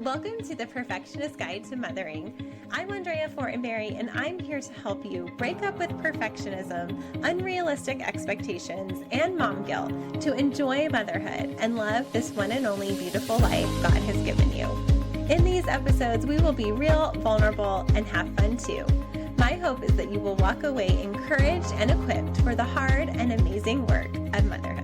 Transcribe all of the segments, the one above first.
Welcome to the Perfectionist Guide to Mothering. I'm Andrea Fortenberry, and I'm here to help you break up with perfectionism, unrealistic expectations, and mom guilt to enjoy motherhood and love this one and only beautiful life God has given you. In these episodes, we will be real, vulnerable, and have fun too. My hope is that you will walk away encouraged and equipped for the hard and amazing work of motherhood.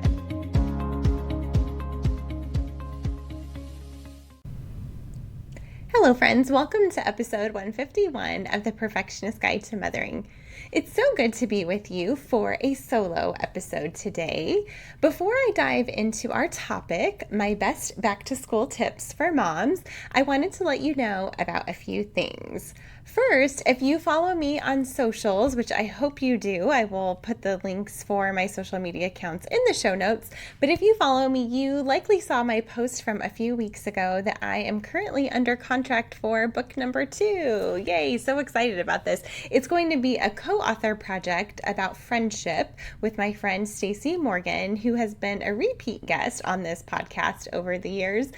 Hello friends, welcome to episode 151 of the Perfectionist Guide to Mothering. It's so good to be with you for a solo episode today. Before I dive into our topic, my best back to school tips for moms, I wanted to let you know about a few things. First, if you follow me on socials, which I hope you do, I will put the links for my social media accounts in the show notes. But if you follow me, you likely saw my post from a few weeks ago that I am currently under contract for book number 2. Yay, so excited about this. It's going to be a co-author project about friendship with my friend Stacy Morgan, who has been a repeat guest on this podcast over the years.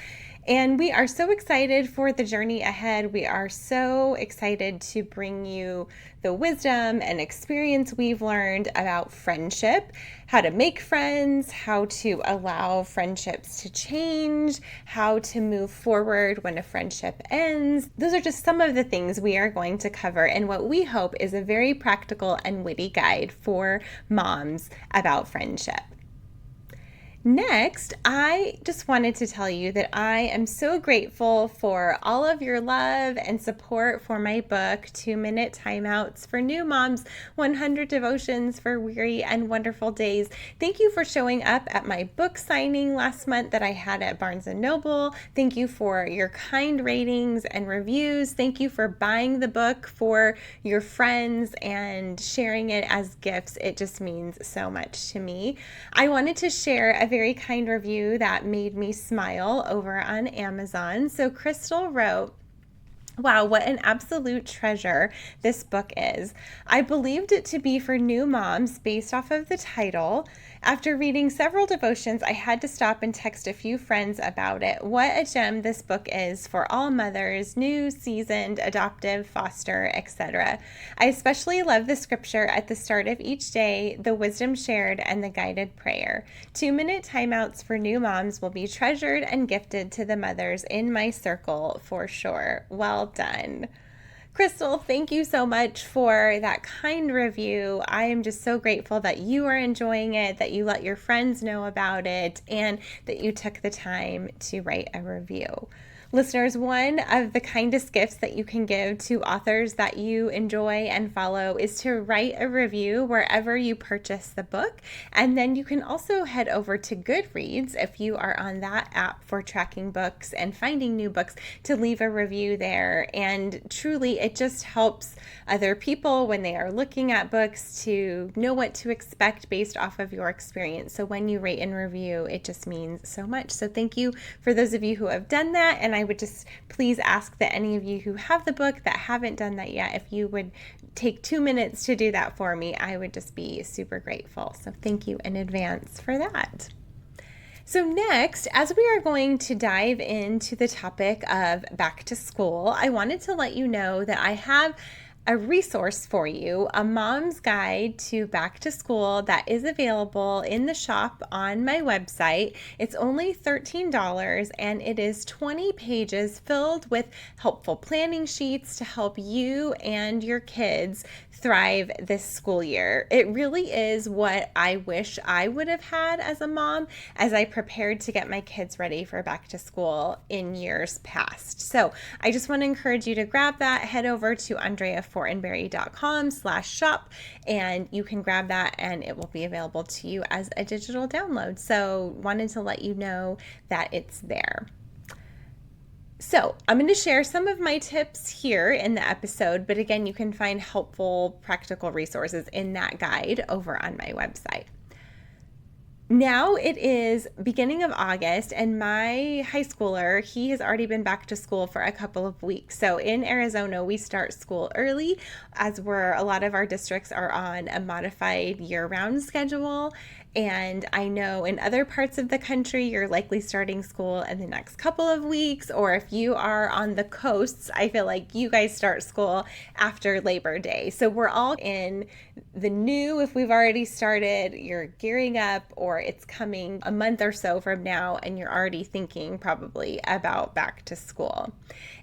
And we are so excited for the journey ahead. We are so excited to bring you the wisdom and experience we've learned about friendship, how to make friends, how to allow friendships to change, how to move forward when a friendship ends. Those are just some of the things we are going to cover in what we hope is a very practical and witty guide for moms about friendship. Next, I just wanted to tell you that I am so grateful for all of your love and support for my book, 2-Minute Timeouts for New Moms, 100 Devotions for Weary and Wonderful Days. Thank you for showing up at my book signing last month that I had at Barnes & Noble. Thank you for your kind ratings and reviews. Thank you for buying the book for your friends and sharing it as gifts. It just means so much to me. I wanted to share a very kind review that made me smile over on Amazon. So Crystal wrote, "Wow, what an absolute treasure this book is. I believed it to be for new moms based off of the title. After reading several devotions, I had to stop and text a few friends about it. What a gem this book is for all mothers, new, seasoned, adoptive, foster, etc. I especially love the scripture at the start of each day, the wisdom shared, and the guided prayer. 2-minute timeouts for new moms will be treasured and gifted to the mothers in my circle for sure." Well done. Crystal, thank you so much for that kind review. I am just so grateful that you are enjoying it, that you let your friends know about it, and that you took the time to write a review. Listeners, one of the kindest gifts that you can give to authors that you enjoy and follow is to write a review wherever you purchase the book. And then you can also head over to Goodreads if you are on that app for tracking books and finding new books to leave a review there. And truly, it just helps other people when they are looking at books to know what to expect based off of your experience. So when you rate and review, it just means so much. So thank you for those of you who have done that. And I would just please ask that any of you who have the book that haven't done that yet, if you would take 2 minutes to do that for me, I would just be super grateful. So thank you in advance for that. So next, as we are going to dive into the topic of back to school, I wanted to let you know that I have a resource for you, a mom's guide to back to school that is available in the shop on my website. It's only $13 and it is 20 pages filled with helpful planning sheets to help you and your kids thrive this school year. It really is what I wish I would have had as a mom as I prepared to get my kids ready for back to school in years past. So I just want to encourage you to grab that, head over to andreafortenberry.com/shop, and you can grab that and it will be available to you as a digital download. So wanted to let you know that it's there. So I'm going to share some of my tips here in the episode, but again, you can find helpful, practical resources in that guide over on my website. Now it is beginning of August, and my high schooler, he has already been back to school for a couple of weeks. So in Arizona, we start school early, as a lot of our districts are on a modified year-round schedule. And I know in other parts of the country, you're likely starting school in the next couple of weeks. Or if you are on the coasts, I feel like you guys start school after Labor Day. So we're all in the new, if we've already started, you're gearing up, or it's coming a month or so from now, and you're already thinking probably about back to school.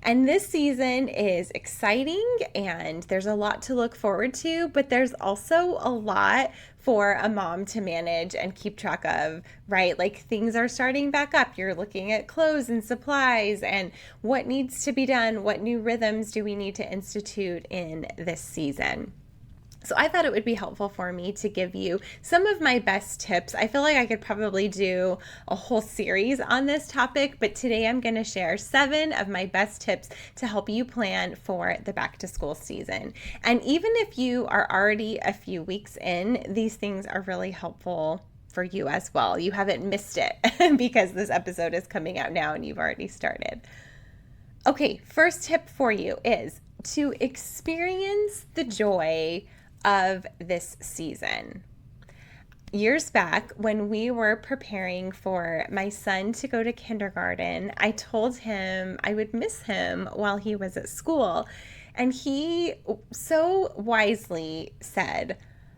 And this season is exciting and there's a lot to look forward to, but there's also a lot for a mom to manage and keep track of, right? Like things are starting back up. You're looking at clothes and supplies and what needs to be done. What new rhythms do we need to institute in this season? So I thought it would be helpful for me to give you some of my best tips. I feel like I could probably do a whole series on this topic, but today I'm going to share 7 of my best tips to help you plan for the back to school season. And even if you are already a few weeks in, these things are really helpful for you as well. You haven't missed it because this episode is coming out now and you've already started. Okay, first tip for you is to experience the joy of this season. Years back, when we were preparing for my son to go to kindergarten, I told him I would miss him while he was at school. And he so wisely said,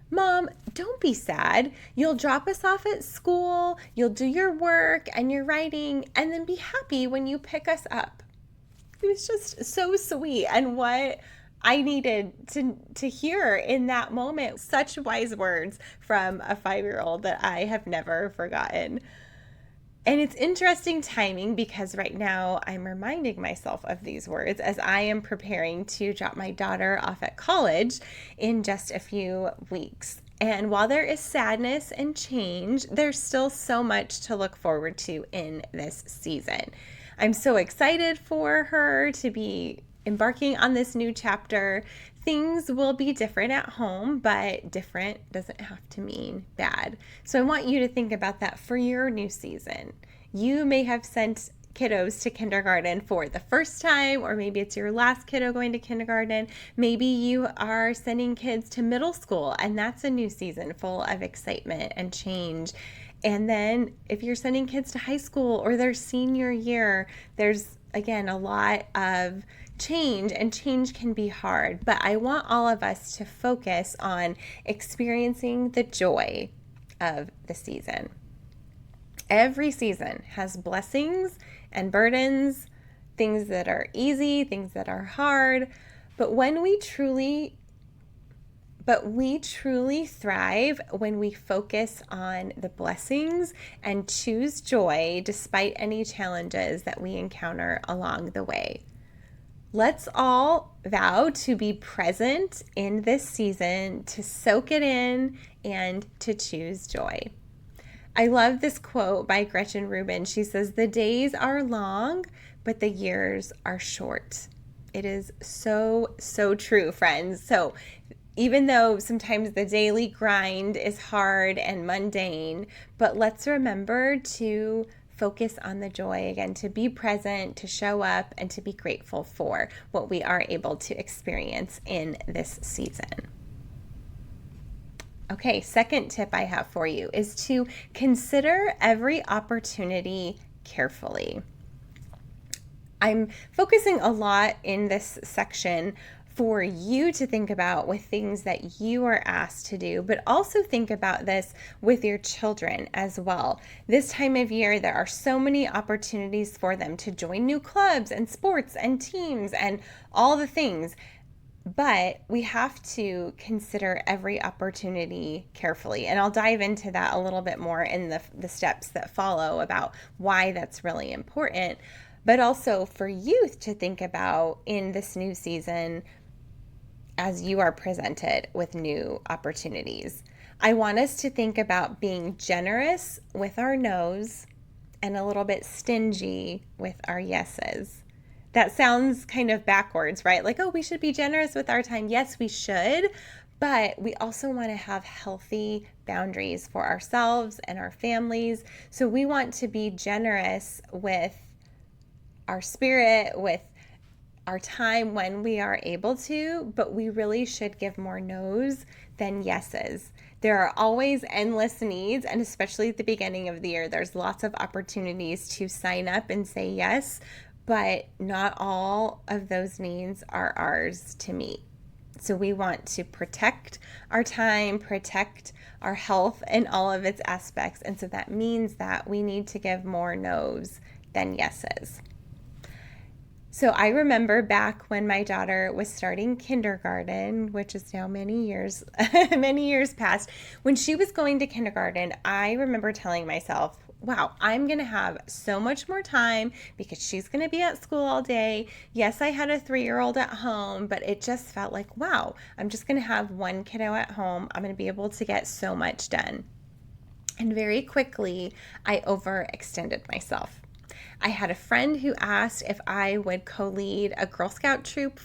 "Mom, don't be sad. You'll drop us off at school, you'll do your work and your writing, and then be happy when you pick us up." It was just so sweet, and what I needed to hear in that moment. Such wise words from a 5-year-old that I have never forgotten. And it's interesting timing because right now I'm reminding myself of these words as I am preparing to drop my daughter off at college in just a few weeks. And while there is sadness and change, there's still so much to look forward to in this season. I'm so excited for her to be embarking on this new chapter. Things will be different at home, but different doesn't have to mean bad. So I want you to think about that for your new season. You may have sent kiddos to kindergarten for the first time, or maybe it's your last kiddo going to kindergarten. Maybe you are sending kids to middle school, and that's a new season full of excitement and change. And then if you're sending kids to high school or their senior year, there's again a lot of change, and change can be hard. But I want all of us to focus on experiencing the joy of the season. Every season has blessings and burdens, things that are easy, things that are hard. But we truly thrive when we focus on the blessings and choose joy despite any challenges that we encounter along the way. Let's all vow to be present in this season, to soak it in, and to choose joy. I love this quote by Gretchen Rubin. She says, "The days are long, but the years are short." It is so, so true, friends. So even though sometimes the daily grind is hard and mundane, but let's remember to focus on the joy again, to be present, to show up, and to be grateful for what we are able to experience in this season. Okay, second tip I have for you is to consider every opportunity carefully. I'm focusing a lot in this section for you to think about with things that you are asked to do, but also think about this with your children as well. This time of year, there are so many opportunities for them to join new clubs and sports and teams and all the things. But we have to consider every opportunity carefully. And I'll dive into that a little bit more in the steps that follow about why that's really important. But also for youth to think about in this new season as you are presented with new opportunities. I want us to think about being generous with our no's and a little bit stingy with our yeses. That sounds kind of backwards, right? Like, oh, we should be generous with our time. Yes, we should. But we also want to have healthy boundaries for ourselves and our families. So we want to be generous with our spirit, with our time when we are able to, but we really should give more no's than yeses. There are always endless needs, and especially at the beginning of the year, there's lots of opportunities to sign up and say yes, but not all of those needs are ours to meet. So we want to protect our time, protect our health in all of its aspects. And so that means that we need to give more no's than yeses. So I remember back when my daughter was starting kindergarten, which is now many years, many years past, when she was going to kindergarten, I remember telling myself, wow, I'm going to have so much more time because she's going to be at school all day. Yes, I had a 3-year-old at home, but it just felt like, wow, I'm just going to have one kiddo at home. I'm going to be able to get so much done. And very quickly, I overextended myself. I had a friend who asked if I would co-lead a Girl Scout troop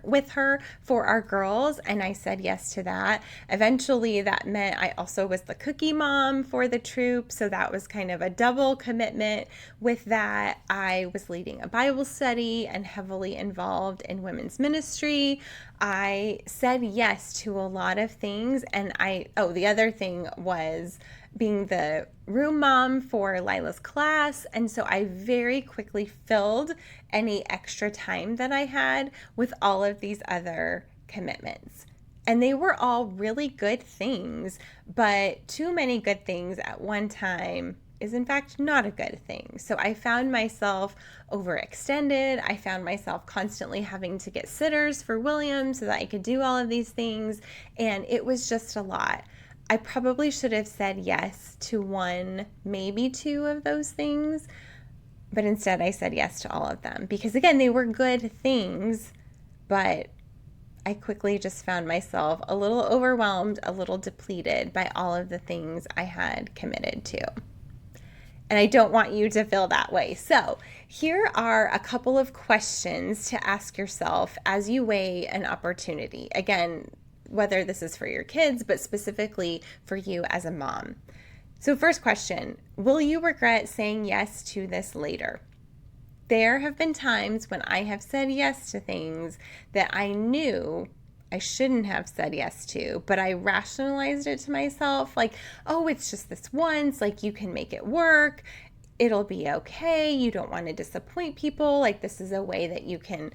with her for our girls, and I said yes to that. Eventually, that meant I also was the cookie mom for the troop, so that was kind of a double commitment with that. I was leading a Bible study and heavily involved in women's ministry. I said yes to a lot of things, and the other thing was being the room mom for Lila's class. And so I very quickly filled any extra time that I had with all of these other commitments. And they were all really good things, but too many good things at one time is in fact not a good thing. So I found myself overextended. I found myself constantly having to get sitters for William so that I could do all of these things. And it was just a lot. I probably should have said yes to one, maybe two of those things, but instead I said yes to all of them because, again, they were good things, but I quickly just found myself a little overwhelmed, a little depleted by all of the things I had committed to. And I don't want you to feel that way. So here are a couple of questions to ask yourself as you weigh an opportunity. Again, whether this is for your kids, but specifically for you as a mom. So first question, will you regret saying yes to this later? There have been times when I have said yes to things that I knew I shouldn't have said yes to, but I rationalized it to myself like, oh, it's just this once, like you can make it work. It'll be okay. You don't want to disappoint people. Like this is a way that you can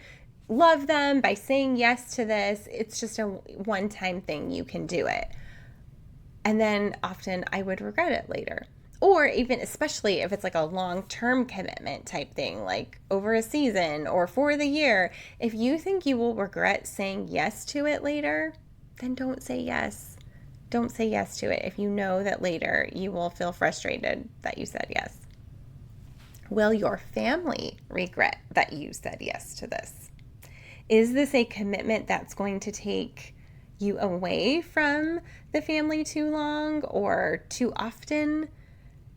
love them by saying yes to this. It's just a one-time thing. You can do it. And then often I would regret it later. Or even especially if it's like a long-term commitment type thing, like over a season or for the year. If you think you will regret saying yes to it later, then don't say yes. Don't say yes to it if you know that later you will feel frustrated that you said yes. Will your family regret that you said yes to this? Is this a commitment that's going to take you away from the family too long or too often?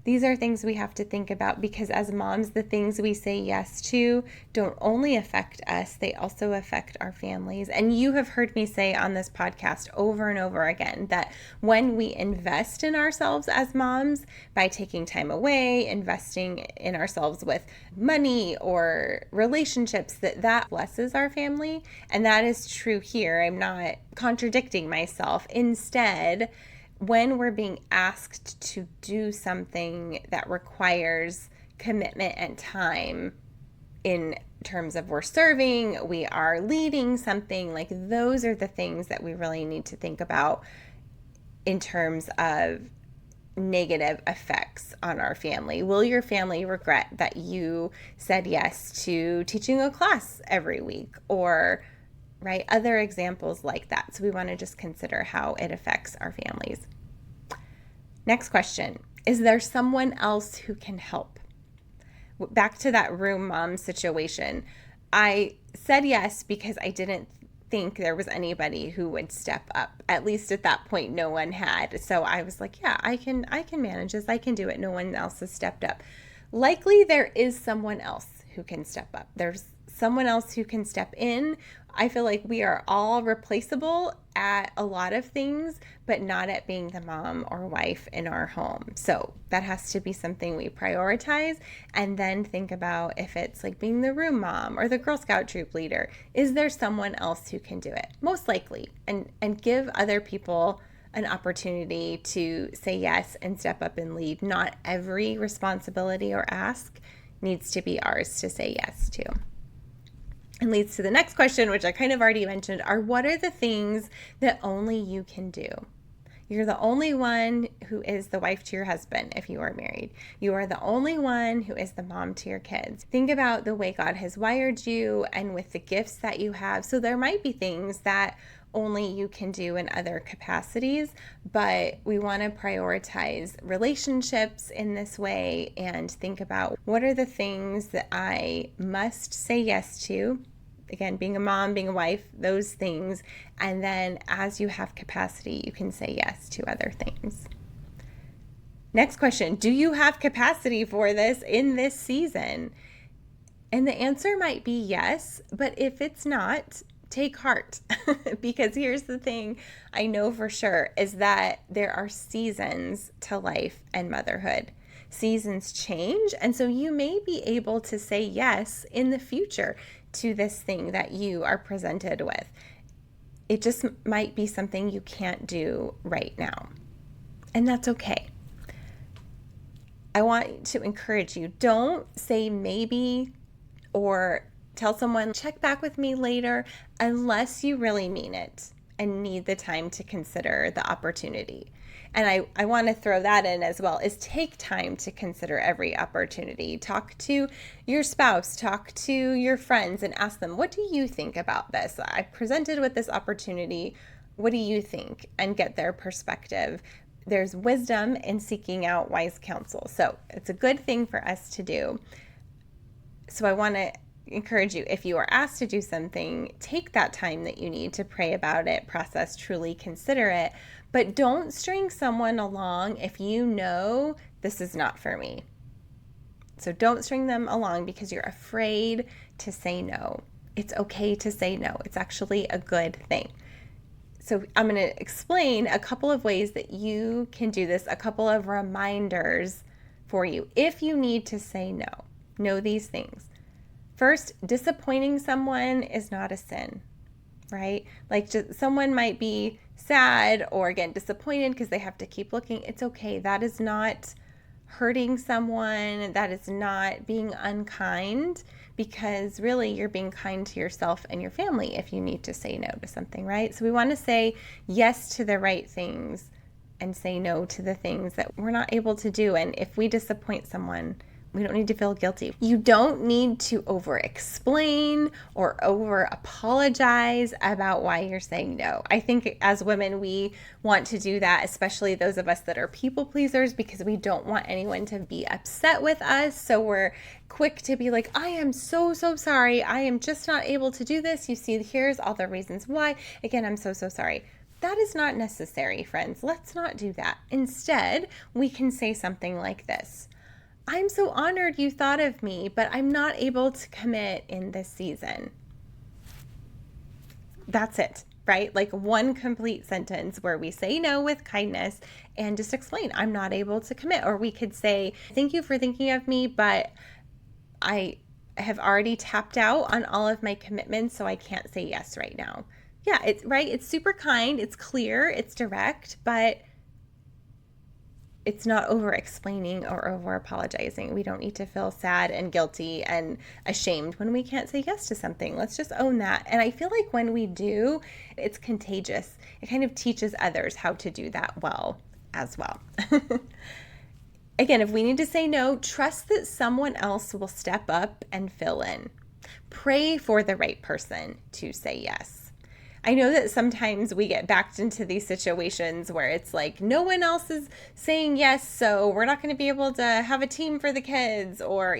These are things we have to think about because as moms, the things we say yes to don't only affect us, they also affect our families. And you have heard me say on this podcast over and over again that when we invest in ourselves as moms by taking time away, investing in ourselves with money or relationships, that blesses our family. And that is true here. I'm not contradicting myself. Instead, when we're being asked to do something that requires commitment and time in terms of we're serving, we are leading something, like those are the things that we really need to think about in terms of negative effects on our family. Will your family regret that you said yes to teaching a class every week or right? Other examples like that. So we want to just consider how it affects our families. Next question, is there someone else who can help? Back to that room mom situation. I said yes because I didn't think there was anybody who would step up. At least at that point, no one had. So I was like, yeah, I can manage this. I can do it. No one else has stepped up. Likely there is someone else who can step up. There's someone else who can step in. I feel like we are all replaceable at a lot of things, but not at being the mom or wife in our home. So that has to be something we prioritize and then think about if it's like being the room mom or the Girl Scout troop leader. Is there someone else who can do it? Most likely. And give other people an opportunity to say yes and step up and lead. Not every responsibility or ask needs to be ours to say yes to. And leads to the next question, which I kind of already mentioned, are what are the things that only you can do? You're the only one who is the wife to your husband if you are married. You are the only one who is the mom to your kids. Think about the way God has wired you and with the gifts that you have. So there might be things that only you can do in other capacities, but we want to prioritize relationships in this way and think about what are the things that I must say yes to. Again, being a mom, being a wife, those things. And then as you have capacity, you can say yes to other things. Next question, do you have capacity for this in this season? And the answer might be yes, but if it's not, take heart. Because here's the thing I know for sure is that there are seasons to life and motherhood. Seasons change, and so you may be able to say yes in the future to this thing that you are presented with. It just might be something you can't do right now, and that's okay. I want to encourage you, don't say maybe or tell someone, check back with me later, unless you really mean it and need the time to consider the opportunity. And I want to throw that in as well, is take time to consider every opportunity. Talk to your spouse, talk to your friends and ask them, what do you think about this? I presented with this opportunity. What do you think? And get their perspective. There's wisdom in seeking out wise counsel. So it's a good thing for us to do. So I want to encourage you, if you are asked to do something, take that time that you need to pray about it, process, truly consider it, but don't string someone along if you know this is not for me. So don't string them along because you're afraid to say no. It's okay to say no. It's actually a good thing. So I'm going to explain a couple of ways that you can do this, a couple of reminders for you. If you need to say no, know these things. First, disappointing someone is not a sin, right? Like just someone might be sad or again disappointed because they have to keep looking. It's okay. That is not hurting someone. That is not being unkind, because really you're being kind to yourself and your family if you need to say no to something, right? So we want to say yes to the right things and say no to the things that we're not able to do. And if we disappoint someone, we don't need to feel guilty. You don't need to over-explain or over-apologize about why you're saying no. I think as women, we want to do that, especially those of us that are people pleasers, because we don't want anyone to be upset with us. So we're quick to be like, I am so sorry. I am just not able to do this. You see, here's all the reasons why. Again, I'm so sorry. That is not necessary, friends. Let's not do that. Instead, we can say something like this. I'm so honored you thought of me, but I'm not able to commit in this season. That's it, right? Like one complete sentence where we say no with kindness and just explain, I'm not able to commit. Or we could say, thank you for thinking of me, but I have already tapped out on all of my commitments, so I can't say yes right now. Yeah, it's right. It's super kind. It's clear. It's direct, but it's not over explaining or over apologizing. We don't need to feel sad and guilty and ashamed when we can't say yes to something. Let's just own that. And I feel like when we do, it's contagious. It kind of teaches others how to do that well as well. Again, if we need to say no, trust that someone else will step up and fill in. Pray for the right person to say yes. I know that sometimes we get backed into these situations where it's like no one else is saying yes, so we're not going to be able to have a team for the kids or,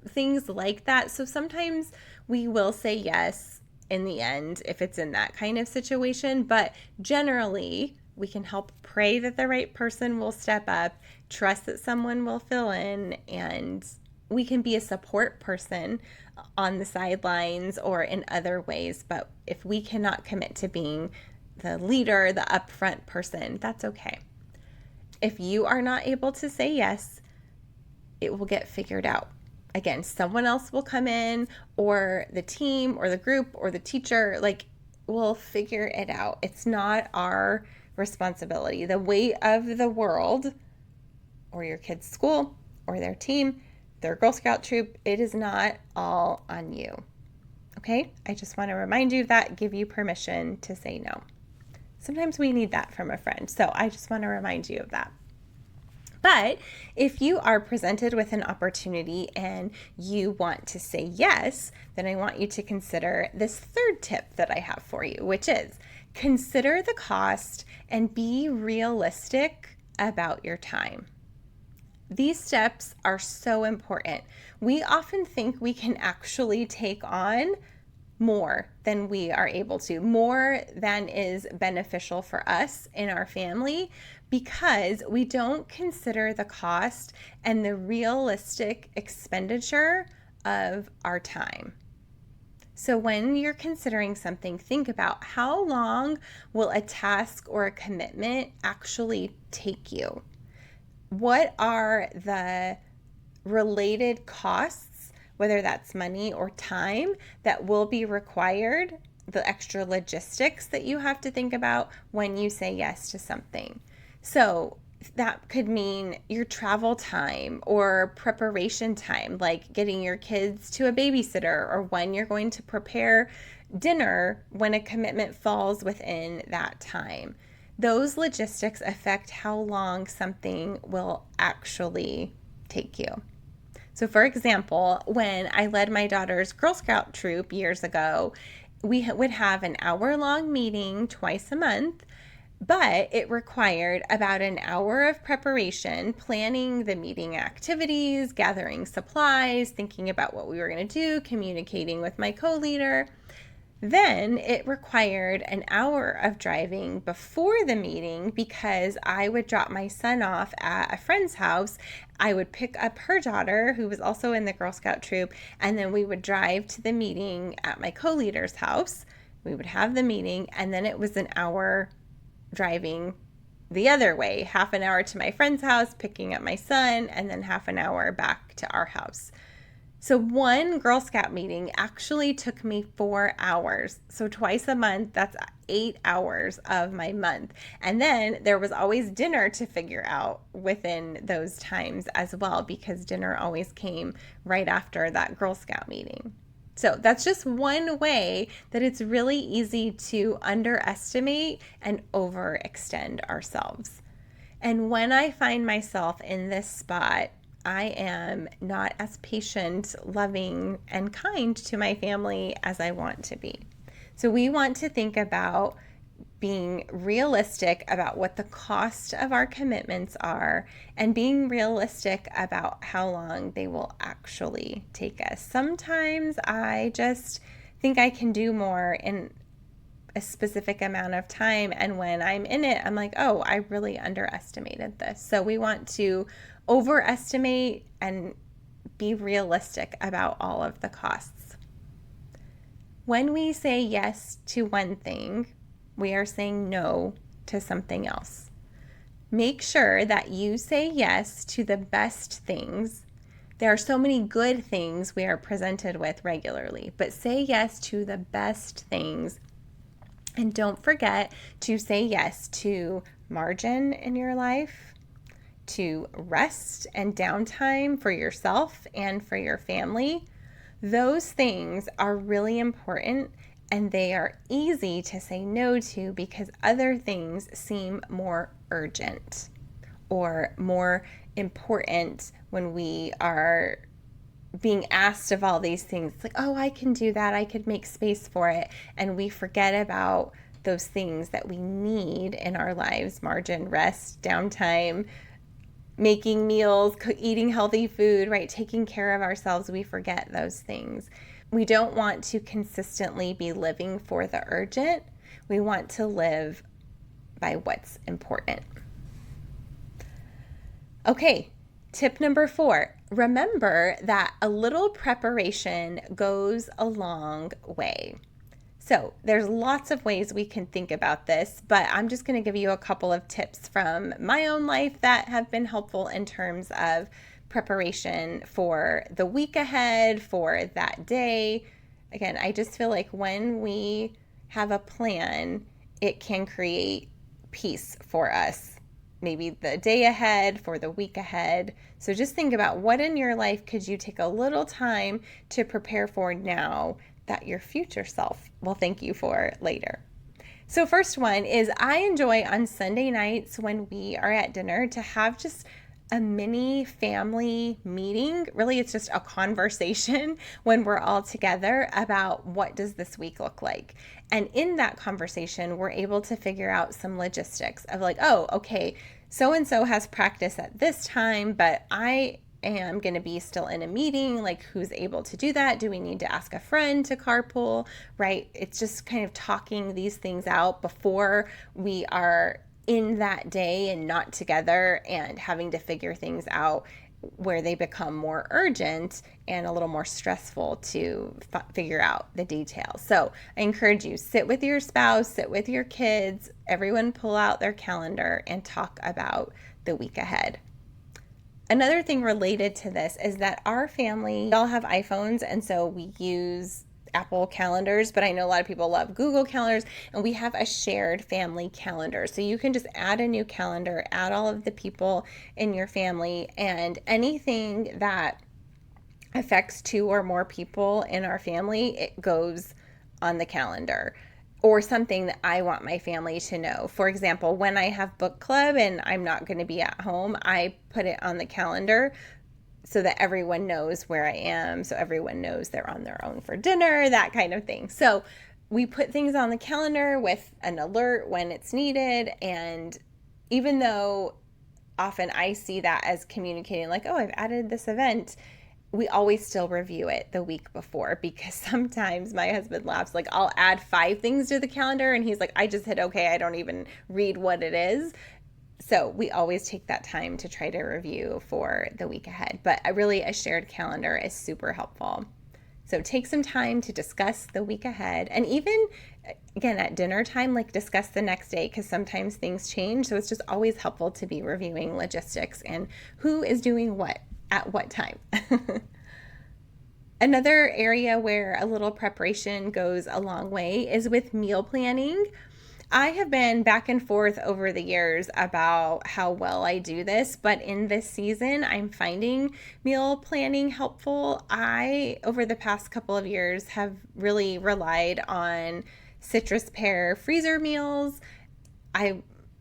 things like that. So sometimes we will say yes in the end if it's in that kind of situation, but generally we can help pray that the right person will step up, trust that someone will fill in, and we can be a support person on the sidelines or in other ways. But if we cannot commit to being the leader, the upfront person, that's okay. If you are not able to say yes, it will get figured out. Again, someone else will come in, or the team or the group or the teacher, will figure it out. It's not our responsibility. The weight of the world, or your kid's school, or their team, their Girl Scout troop, it is not all on you. Okay? I just want to remind you of that, give you permission to say no. Sometimes we need that from a friend, so I just want to remind you of that. But if you are presented with an opportunity and you want to say yes, then I want you to consider this third tip that I have for you, which is consider the cost and be realistic about your time. These steps are so important. We often think we can actually take on more than we are able to, more than is beneficial for us in our family, because we don't consider the cost and the realistic expenditure of our time. So when you're considering something, think about how long will a task or a commitment actually take you? What are the related costs, whether that's money or time, that will be required, the extra logistics that you have to think about when you say yes to something? So that could mean your travel time or preparation time, like getting your kids to a babysitter, or when you're going to prepare dinner when a commitment falls within that time. Those logistics affect how long something will actually take you. So for example, when I led my daughter's Girl Scout troop years ago, we would have an hour-long meeting twice a month, but it required about an hour of preparation, planning the meeting activities, gathering supplies, thinking about what we were going to do, communicating with my co-leader. Then it required an hour of driving before the meeting because I would drop my son off at a friend's house. I would pick up her daughter, who was also in the Girl Scout troop, and then we would drive to the meeting at my co-leader's house. We would have the meeting, and then it was an hour driving the other way, half an hour to my friend's house, picking up my son, and then half an hour back to our house. So one Girl Scout meeting actually took me 4 hours. So twice a month, that's 8 hours of my month. And then there was always dinner to figure out within those times as well, because dinner always came right after that Girl Scout meeting. So that's just one way that it's really easy to underestimate and overextend ourselves. And when I find myself in this spot, I am not as patient, loving, and kind to my family as I want to be. So we want to think about being realistic about what the cost of our commitments are and being realistic about how long they will actually take us. Sometimes I just think I can do more in a specific amount of time, and when I'm in it, I'm like, oh, I really underestimated this. So we want to overestimate and be realistic about all of the costs. When we say yes to one thing, we are saying no to something else. Make sure that you say yes to the best things. There are so many good things we are presented with regularly, but say yes to the best things. And don't forget to say yes to margin in your life, to rest and downtime for yourself and for your family. Those things are really important, and they are easy to say no to because other things seem more urgent or more important when we are being asked of all these things. It's like, oh, I can do that. I could make space for it. And we forget about those things that we need in our lives: margin, rest, downtime, making meals, eating healthy food, right? Taking care of ourselves. We forget those things. We don't want to consistently be living for the urgent. We want to live by what's important. Okay, tip number 4. Remember that a little preparation goes a long way. So there's lots of ways we can think about this, but I'm just going to give you a couple of tips from my own life that have been helpful in terms of preparation for the week ahead, for that day. Again, I just feel like when we have a plan, it can create piece for us, maybe the day ahead, for the week ahead. So just think about what in your life could you take a little time to prepare for now that your future self will thank you for later. So first one is I enjoy on Sunday nights when we are at dinner to have just a mini family meeting. Really, it's just a conversation when we're all together about what does this week look like. And in that conversation, we're able to figure out some logistics of like, oh, okay, so-and-so has practice at this time, but I am going to be still in a meeting. Like, who's able to do that? Do we need to ask a friend to carpool? Right? It's just kind of talking these things out before we are in that day and not together and having to figure things out where they become more urgent and a little more stressful to figure out the details. So I encourage you, sit with your spouse, sit with your kids, everyone pull out their calendar and talk about the week ahead. Another thing related to this is that our family, we all have iPhones, and so we use Apple calendars, but I know a lot of people love Google calendars, and we have a shared family calendar. So you can just add a new calendar, add all of the people in your family, and anything that affects 2 or more people in our family, it goes on the calendar. Or something that I want my family to know. For example, when I have book club and I'm not going to be at home, I put it on the calendar so that everyone knows where I am, so everyone knows they're on their own for dinner, that kind of thing. So we put things on the calendar with an alert when it's needed. And even though often I see that as communicating like, oh, I've added this event, we always still review it the week before, because sometimes my husband laughs, like I'll add 5 things to the calendar and he's like, I just hit okay, I don't even read what it is. So we always take that time to try to review for the week ahead. But really, a shared calendar is super helpful. So take some time to discuss the week ahead, and even again at dinner time, like discuss the next day, because sometimes things change. So it's just always helpful to be reviewing logistics and who is doing what at what time. Another area where a little preparation goes a long way is with meal planning. I have been back and forth over the years about how well I do this, but in this season, I'm finding meal planning helpful. I, over the past couple of years, have really relied on citrus pear freezer meals.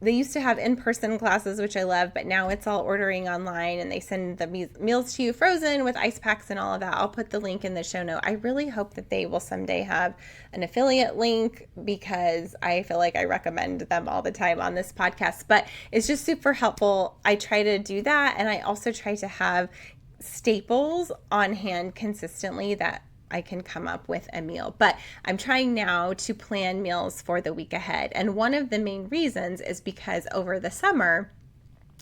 They used to have in-person classes, which I love, but now it's all ordering online and they send the meals to you frozen with ice packs and all of that. I'll put the link in the show note. I really hope that they will someday have an affiliate link, because I feel like I recommend them all the time on this podcast, but it's just super helpful. I try to do that, and I also try to have staples on hand consistently that I can come up with a meal. But I'm trying now to plan meals for the week ahead. And one of the main reasons is because over the summer,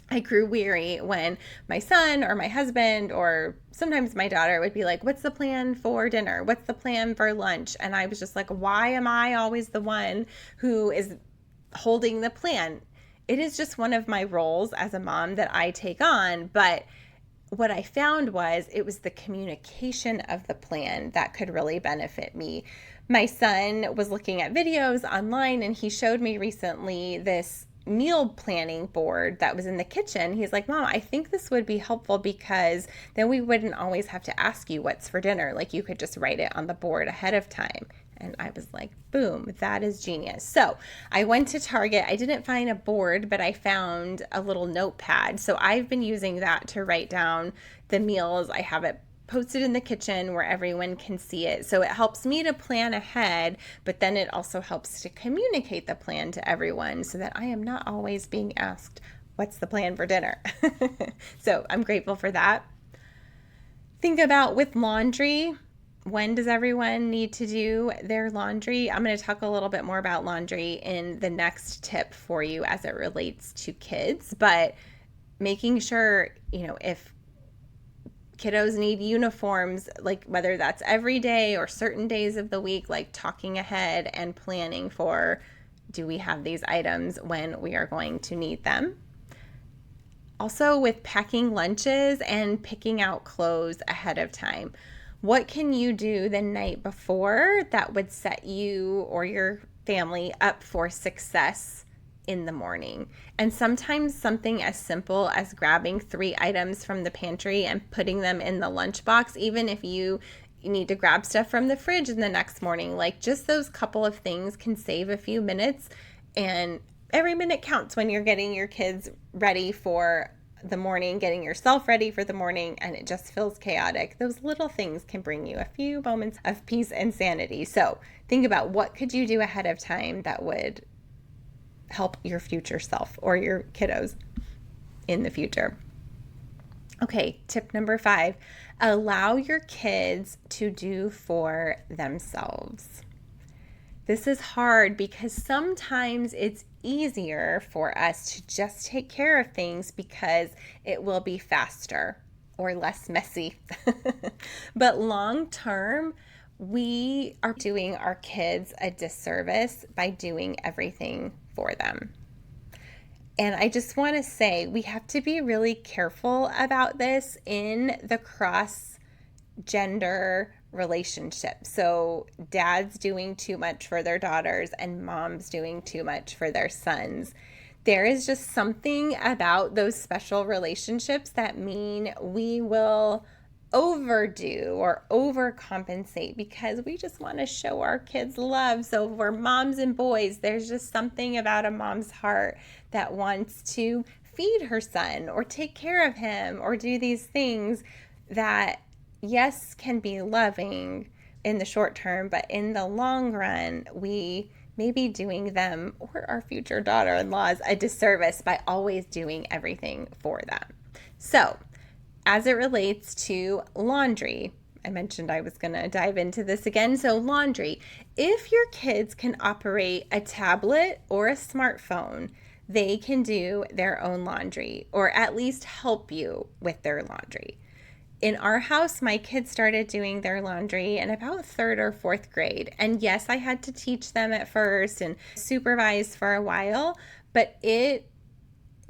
I grew weary when my son or my husband or sometimes my daughter would be like, what's the plan for dinner? What's the plan for lunch? And I was just like, why am I always the one who is holding the plan? It is just one of my roles as a mom that I take on, but what I found was it was the communication of the plan that could really benefit me. My son was looking at videos online, and he showed me recently this meal planning board that was in the kitchen. He's like, Mom, I think this would be helpful, because then we wouldn't always have to ask you what's for dinner. Like, you could just write it on the board ahead of time. And I was like, boom, that is genius. So I went to Target. I didn't find a board, but I found a little notepad. So I've been using that to write down the meals. I have it posted in the kitchen where everyone can see it. So it helps me to plan ahead, but then it also helps to communicate the plan to everyone so that I am not always being asked, what's the plan for dinner? So I'm grateful for that. Think about with laundry. When does everyone need to do their laundry? I'm going to talk a little bit more about laundry in the next tip for you as it relates to kids, but making sure, if kiddos need uniforms, like whether that's every day or certain days of the week, like talking ahead and planning for, do we have these items when we are going to need them? Also with packing lunches and picking out clothes ahead of time. What can you do the night before that would set you or your family up for success in the morning. And sometimes something as simple as grabbing 3 items from the pantry and putting them in the lunchbox, even if you need to grab stuff from the fridge in the next morning, like just those couple of things can save a few minutes. And every minute counts when you're getting your kids ready for the morning, getting yourself ready for the morning, and it just feels chaotic. Those little things can bring you a few moments of peace and sanity. So think about, what could you do ahead of time that would help your future self or your kiddos in the future. Okay, tip number 5, allow your kids to do for themselves. This is hard because sometimes it's easier for us to just take care of things because it will be faster or less messy. But long term, we are doing our kids a disservice by doing everything for them. And I just want to say, we have to be really careful about this in the cross gender relationship. So dad's doing too much for their daughters and mom's doing too much for their sons. There is just something about those special relationships that mean we will overdo or overcompensate because we just want to show our kids love. So for moms and boys, there's just something about a mom's heart that wants to feed her son or take care of him or do these things that, yes, can be loving in the short term, but in the long run, we may be doing them or our future daughter-in-laws a disservice by always doing everything for them. So as it relates to laundry, I mentioned I was going to dive into this again. So laundry, if your kids can operate a tablet or a smartphone, they can do their own laundry or at least help you with their laundry. In our house, my kids started doing their laundry in about 3rd or 4th grade. And yes, I had to teach them at first and supervise for a while, but it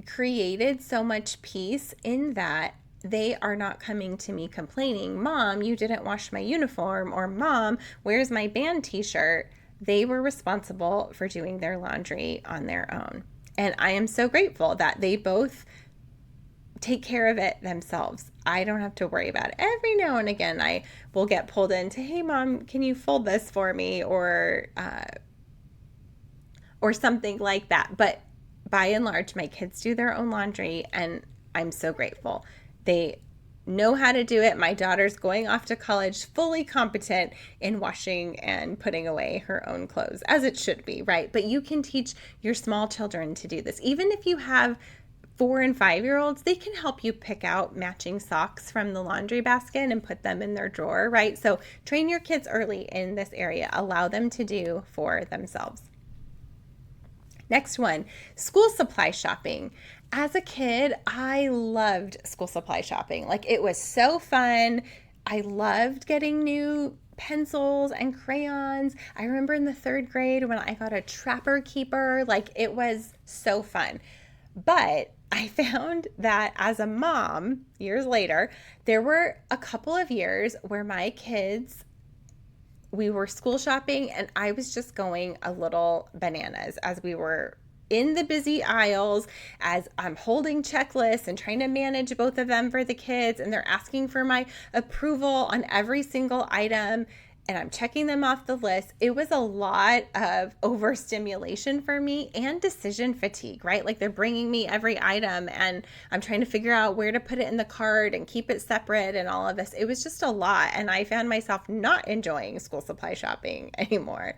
created so much peace in that they are not coming to me complaining, Mom, you didn't wash my uniform, or Mom, where's my band t-shirt? They were responsible for doing their laundry on their own. And I am so grateful that they both take care of it themselves. I don't have to worry about it. Every now and again, I will get pulled into, hey, Mom, can you fold this for me? Or something like that. But by and large, my kids do their own laundry, and I'm so grateful. They know how to do it. My daughter's going off to college fully competent in washing and putting away her own clothes, as it should be, right? But you can teach your small children to do this. Even if you have 4 and 5-year-olds, they can help you pick out matching socks from the laundry basket and put them in their drawer, right? So train your kids early in this area. Allow them to do for themselves. Next one, school supply shopping. As a kid, I loved school supply shopping. Like, it was so fun. I loved getting new pencils and crayons. I remember in the 3rd grade when I got a Trapper Keeper, like, it was so fun. But I found that as a mom, years later, there were a couple of years where my kids, we were school shopping and I was just going a little bananas as we were in the busy aisles, as I'm holding checklists and trying to manage both of them for the kids, and they're asking for my approval on every single item, and I'm checking them off the list. It was a lot of overstimulation for me and decision fatigue, right? Like, they're bringing me every item and I'm trying to figure out where to put it in the cart and keep it separate and all of this. It was just a lot, and I found myself not enjoying school supply shopping anymore.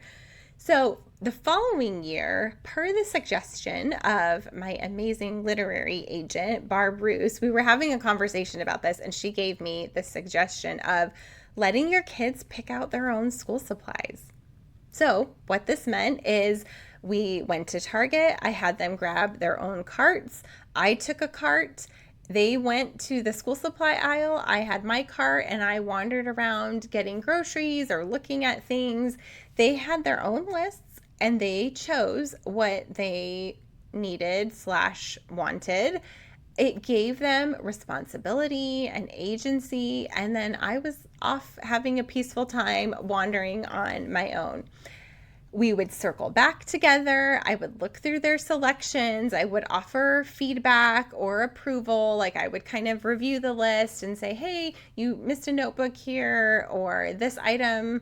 So the following year, per the suggestion of my amazing literary agent, Barb Roos, we were having a conversation about this, and she gave me the suggestion of letting your kids pick out their own school supplies. So what this meant is we went to Target. I had them grab their own carts. I took a cart. They went to the school supply aisle. I had my cart, and I wandered around getting groceries or looking at things. They had their own lists, and they chose what they needed/wanted. It gave them responsibility and agency, and then I was off having a peaceful time wandering on my own. We would circle back together. I would look through their selections. I would offer feedback or approval. Like I would kind of review the list and say, hey, you missed a notebook here, or this item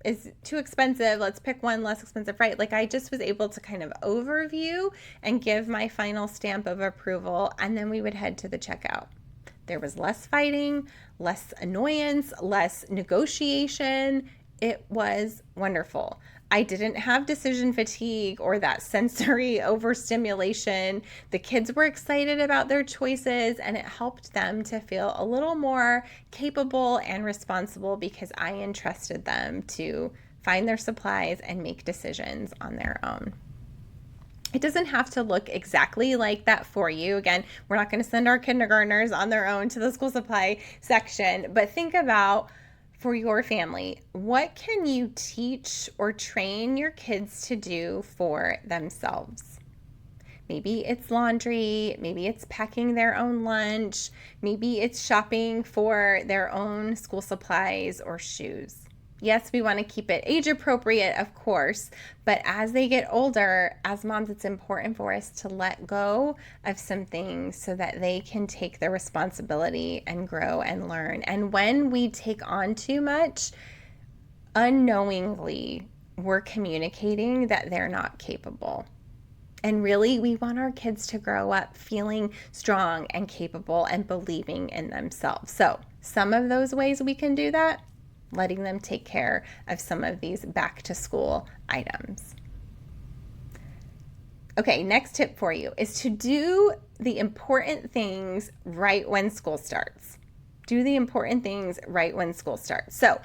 is too expensive. Let's pick one less expensive, right? Like I just was able to kind of overview and give my final stamp of approval. And then we would head to the checkout. There was less fighting, less annoyance, less negotiation. It was wonderful. I didn't have decision fatigue or that sensory overstimulation. The kids were excited about their choices, and it helped them to feel a little more capable and responsible because I entrusted them to find their supplies and make decisions on their own. It doesn't have to look exactly like that for you. Again, we're not going to send our kindergartners on their own to the school supply section, but think about for your family, what can you teach or train your kids to do for themselves? Maybe it's laundry, maybe it's packing their own lunch, maybe it's shopping for their own school supplies or shoes. Yes, we want to keep it age appropriate, of course, but as they get older, as moms, it's important for us to let go of some things so that they can take the responsibility and grow and learn. And when we take on too much, unknowingly, we're communicating that they're not capable. And really, we want our kids to grow up feeling strong and capable and believing in themselves. So some of those ways we can do that, letting them take care of some of these back to school items. Okay, next tip for you is to do the important things right when school starts. Do the important things right when school starts. So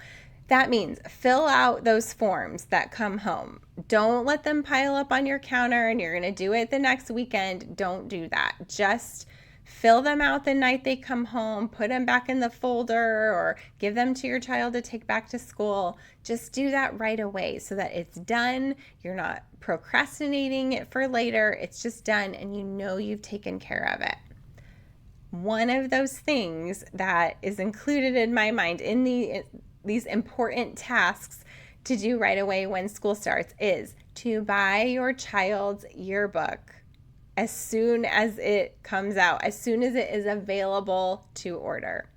that means fill out those forms that come home. Don't let them pile up on your counter and you're going to do it the next weekend. Don't do that. Just fill them out the night they come home, put them back in the folder, or give them to your child to take back to school. Just do that right away so that it's done. You're not procrastinating it for later. It's just done and you know you've taken care of it. One of those things that is included in my mind in these important tasks to do right away when school starts is to buy your child's yearbook as soon as it comes out, as soon as it is available to order.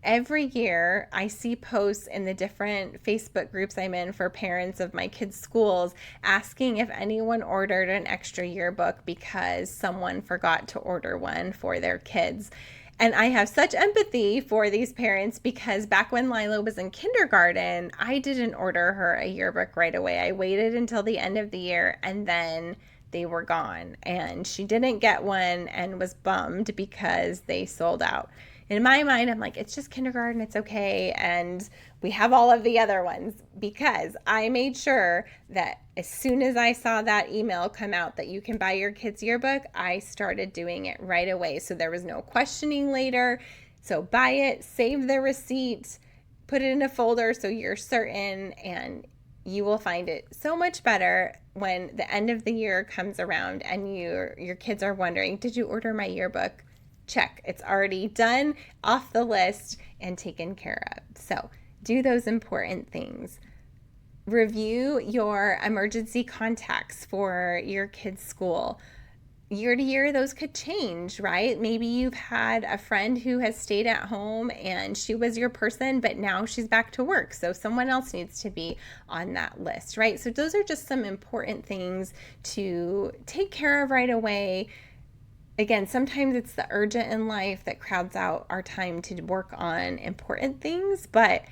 Every year, I see posts in the different Facebook groups I'm in for parents of my kids' schools asking if anyone ordered an extra yearbook because someone forgot to order one for their kids. And I have such empathy for these parents because back when Lila was in kindergarten, I didn't order her a yearbook right away. I waited until the end of the year and then they were gone. And she didn't get one and was bummed because they sold out. In my mind, I'm like, it's just kindergarten, it's okay. And we have all of the other ones because I made sure that as soon as I saw that email come out that you can buy your kids' yearbook, I started doing it right away. So there was no questioning later. So buy it, save the receipt, put it in a folder so you're certain, and you will find it so much better when the end of the year comes around and your kids are wondering, did you order my yearbook? Check. It's already done, off the list, and taken care of. So do those important things. Review your emergency contacts for your kids' school. Year to year, those could change, right? Maybe you've had a friend who has stayed at home and she was your person, but now she's back to work. So someone else needs to be on that list, right? So those are just some important things to take care of right away. Again, sometimes it's the urgent in life that crowds out our time to work on important things, but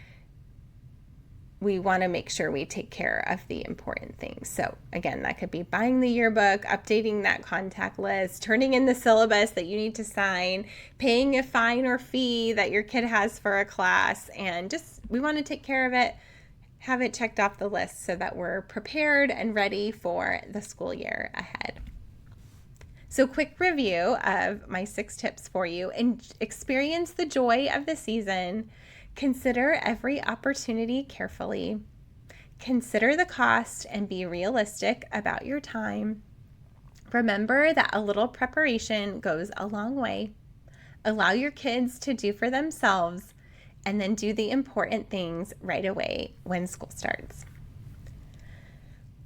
we want to make sure we take care of the important things. So again, that could be buying the yearbook, updating that contact list, turning in the syllabus that you need to sign, paying a fine or fee that your kid has for a class, and just we want to take care of it, have it checked off the list so that we're prepared and ready for the school year ahead. So quick review of my 6 tips for you, and experience the joy of the season. Consider every opportunity carefully. Consider the cost and be realistic about your time. Remember that a little preparation goes a long way. Allow your kids to do for themselves, and then do the important things right away when school starts.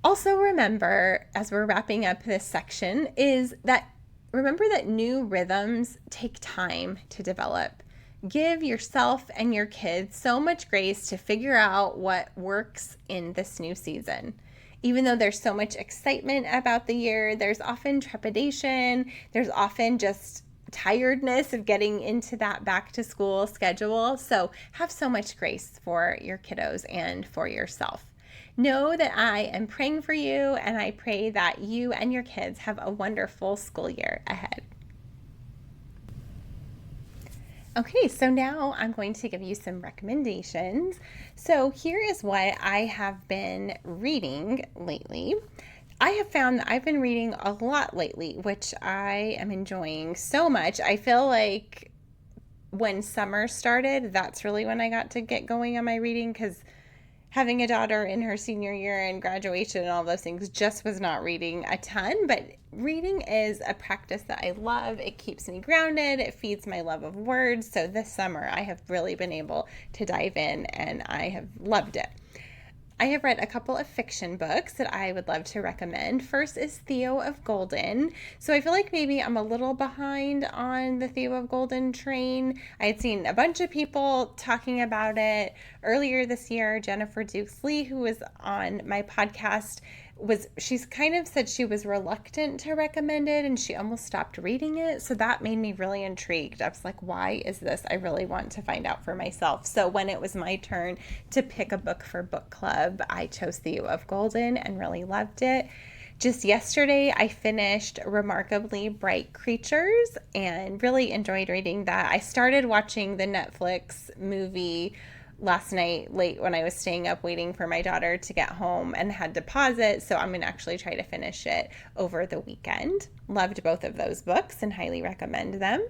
Also remember, as we're wrapping up this section, is that remember that new rhythms take time to develop. Give yourself and your kids so much grace to figure out what works in this new season. Even though there's so much excitement about the year, there's often trepidation, there's often just tiredness of getting into that back to school schedule. So have so much grace for your kiddos and for yourself. Know that I am praying for you, and I pray that you and your kids have a wonderful school year ahead. Okay, so now I'm going to give you some recommendations. So here is what I have been reading lately. I have found that I've been reading a lot lately, which I am enjoying so much. I feel like when summer started, that's really when I got to get going on my reading, because having a daughter in her senior year and graduation and all those things, just was not reading a ton. But reading is a practice that I love. It keeps me grounded. It feeds my love of words. So this summer I have really been able to dive in, and I have loved it. I have read a couple of fiction books that I would love to recommend. First is Theo of Golden. So I feel like maybe I'm a little behind on the Theo of Golden train. I had seen a bunch of people talking about it earlier this year. Jennifer Dukes-Lee, who was on my podcast, she's kind of said she was reluctant to recommend it, and she almost stopped reading it. So that made me really intrigued. I was like, why is this? I really want to find out for myself. So when it was my turn to pick a book for book club, I chose Theo of Golden and really loved it. Just yesterday, I finished Remarkably Bright Creatures and really enjoyed reading that. I started watching the Netflix movie last night late when I was staying up waiting for my daughter to get home and had to pause it. So I'm going to actually try to finish it over the weekend. Loved both of those books and highly recommend them.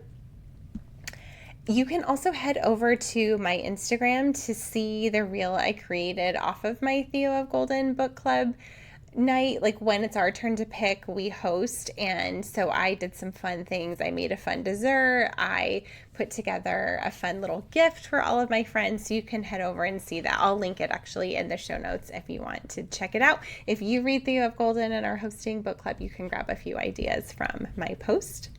You can also head over to my Instagram to see the reel I created off of my Theo of Golden book club night. Like when it's our turn to pick, we host, and so I did some fun things. I made a fun dessert. I put together a fun little gift for all of my friends. So you can head over and see that. I'll link it actually in the show notes if you want to check it out. If you read Theo of Golden and are hosting book club, you can grab a few ideas from my post.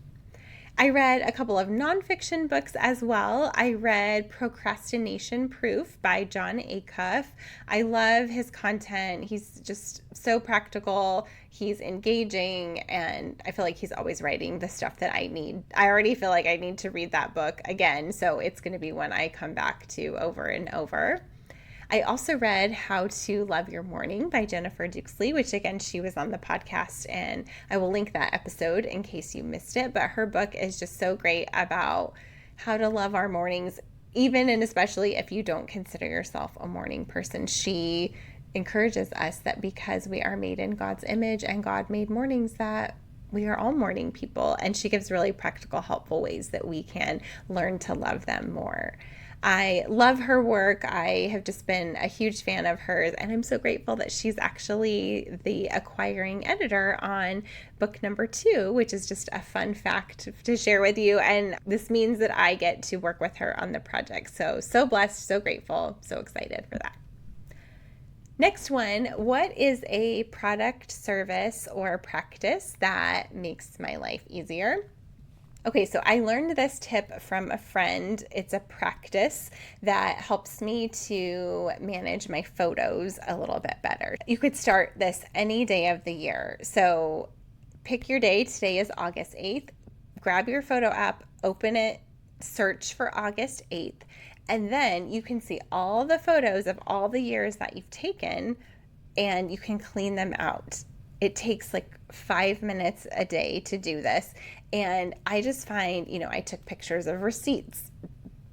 I read a couple of nonfiction books as well. I read Procrastination Proof by John Acuff. I love his content. He's just so practical. He's engaging, and I feel like he's always writing the stuff that I need. I already feel like I need to read that book again, so it's going to be one I come back to over and over. I also read How to Love Your Morning by Jennifer Dukes-Lee, which again, she was on the podcast, and I will link that episode in case you missed it. But her book is just so great about how to love our mornings, even and especially if you don't consider yourself a morning person. She encourages us that because we are made in God's image and God made mornings, that we are all morning people. And she gives really practical, helpful ways that we can learn to love them more. I love her work. I have just been a huge fan of hers, and I'm so grateful that she's actually the acquiring editor on book number 2, which is just a fun fact to share with you. And this means that I get to work with her on the project. So blessed, so grateful, so excited for that. Next one, what is a product, service, or practice that makes my life easier? Okay, so I learned this tip from a friend. It's a practice that helps me to manage my photos a little bit better. You could start this any day of the year. So pick your day. Today is August 8th. Grab your photo app, open it, search for August 8th, and then you can see all the photos of all the years that you've taken, and you can clean them out. It takes like 5 minutes a day to do this. And I just find, I took pictures of receipts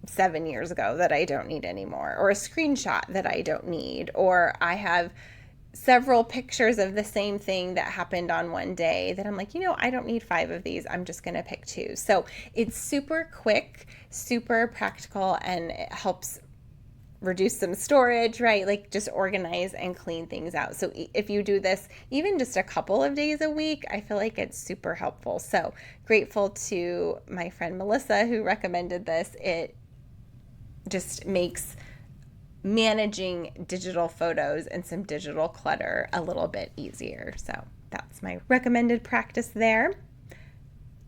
7 years ago that I don't need anymore, or a screenshot that I don't need, or I have several pictures of the same thing that happened on one day that I'm like, I don't need 5 of these. I'm just going to pick 2. So it's super quick, super practical, and it helps reduce some storage, right? Like just organize and clean things out. So if you do this even just a couple of days a week, I feel like it's super helpful. So grateful to my friend Melissa who recommended this. It just makes managing digital photos and some digital clutter a little bit easier. So that's my recommended practice there.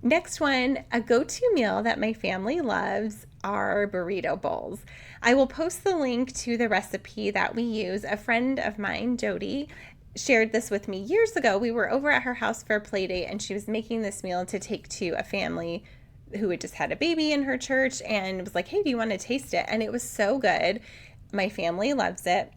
Next one, a go-to meal that my family loves are burrito bowls. I will post the link to the recipe that we use. A friend of mine, Jody, shared this with me years ago. We were over at her house for a play date, and she was making this meal to take to a family who had just had a baby in her church, and was like, hey, do you want to taste it? And it was so good. My family loves it.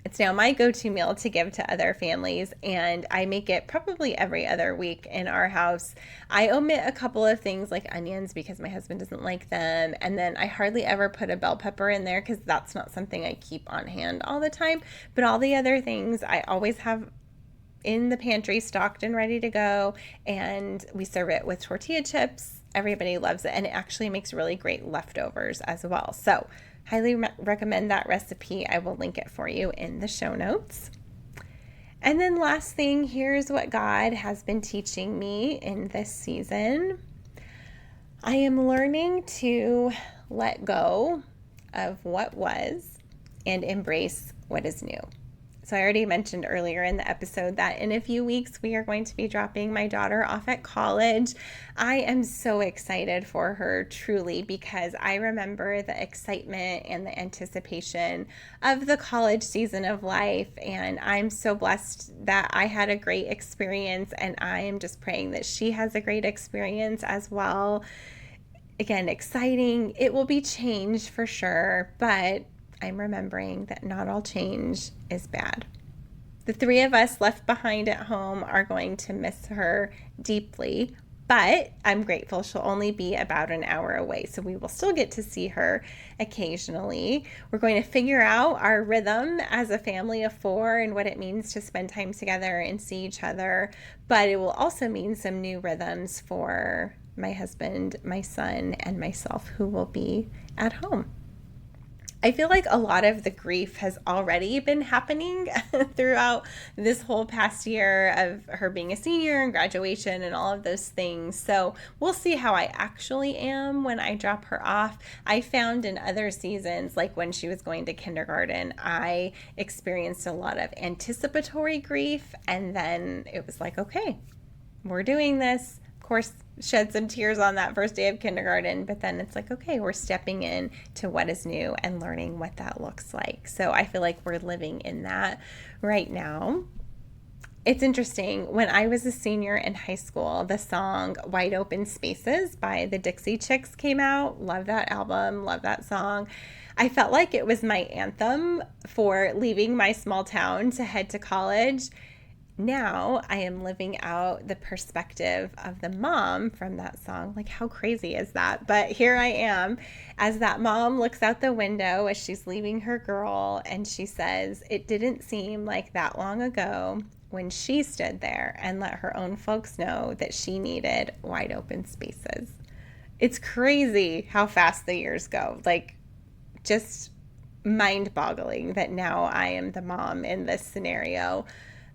It's now my go-to meal to give to other families, and I make it probably every other week in our house. I omit a couple of things like onions because my husband doesn't like them, and then I hardly ever put a bell pepper in there because that's not something I keep on hand all the time. But all the other things I always have in the pantry, stocked and ready to go, and we serve it with tortilla chips. Everybody loves it, and it actually makes really great leftovers as well. So highly recommend that recipe. I will link it for you in the show notes. And then last thing, here's what God has been teaching me in this season. I am learning to let go of what was and embrace what is new. So I already mentioned earlier in the episode that in a few weeks we are going to be dropping my daughter off at college. I am so excited for her, truly, because I remember the excitement and the anticipation of the college season of life, and I'm so blessed that I had a great experience, and I am just praying that she has a great experience as well. Again, exciting. It will be change for sure, but I'm remembering that not all change is bad. The three of us left behind at home are going to miss her deeply, but I'm grateful she'll only be about an hour away, so we will still get to see her occasionally. We're going to figure out our rhythm as a family of four and what it means to spend time together and see each other, but it will also mean some new rhythms for my husband, my son, and myself, who will be at home. I feel like a lot of the grief has already been happening throughout this whole past year of her being a senior and graduation and all of those things. So we'll see how I actually am when I drop her off. I found in other seasons, like when she was going to kindergarten, I experienced a lot of anticipatory grief, and then it was like, okay, we're doing this. Of course, shed some tears on that first day of kindergarten, but then it's like, okay, we're stepping in to what is new and learning what that looks like. So I feel like we're living in that right now. It's interesting. When I was a senior in high school, the song Wide Open Spaces by the Dixie Chicks came out. Love that album, love that song. I felt like it was my anthem for leaving my small town to head to college. Now I am living out the perspective of the mom from that song. Like, how crazy is that? But here I am as that mom looks out the window as she's leaving her girl, and she says, it didn't seem like that long ago when she stood there and let her own folks know that she needed wide open spaces. It's crazy how fast the years go. Like, just mind-boggling that now I am the mom in this scenario.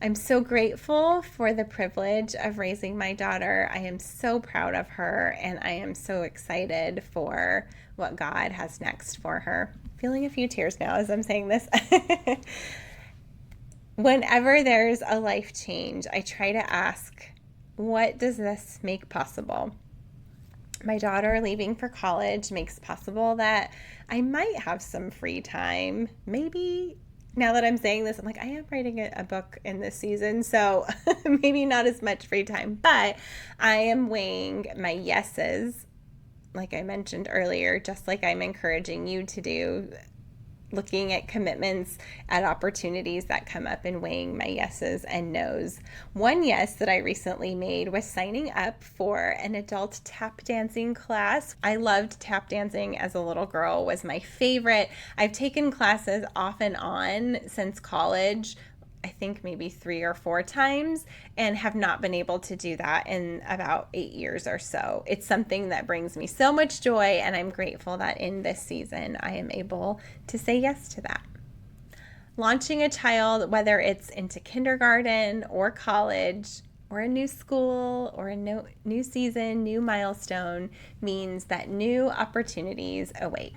I'm so grateful for the privilege of raising my daughter. I am so proud of her, and I am so excited for what God has next for her. Feeling a few tears now as I'm saying this. Whenever there's a life change, I try to ask, what does this make possible? My daughter leaving for college makes possible that I might have some free time. Maybe now that I'm saying this, I'm like, I am writing a book in this season, so maybe not as much free time, but I am weighing my yeses, like I mentioned earlier, just like I'm encouraging you to do, looking at commitments, at opportunities that come up, and weighing my yeses and nos. One yes that I recently made was signing up for an adult tap dancing class. I loved tap dancing as a little girl, was my favorite. I've taken classes off and on since college, I think maybe 3 or 4 times, and have not been able to do that in about 8 years or so. It's something that brings me so much joy, and I'm grateful that in this season I am able to say yes to that. Launching a child, whether it's into kindergarten or college or a new school or a new season, new milestone, means that new opportunities await.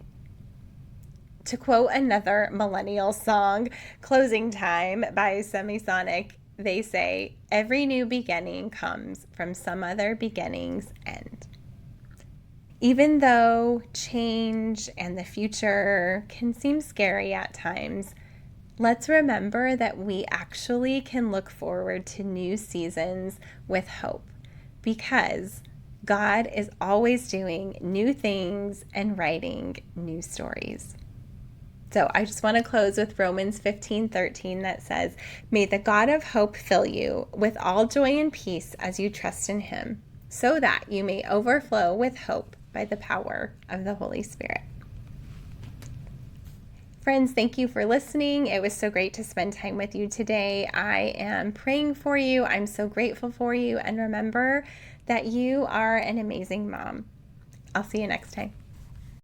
To quote another millennial song, Closing Time by Semisonic, they say, every new beginning comes from some other beginning's end. Even though change and the future can seem scary at times, let's remember that we actually can look forward to new seasons with hope, because God is always doing new things and writing new stories. So I just want to close with Romans 15:13 that says, "May the God of hope fill you with all joy and peace as you trust in him, so that you may overflow with hope by the power of the Holy Spirit." Friends, thank you for listening. It was so great to spend time with you today. I am praying for you. I'm so grateful for you. And remember that you are an amazing mom. I'll see you next time.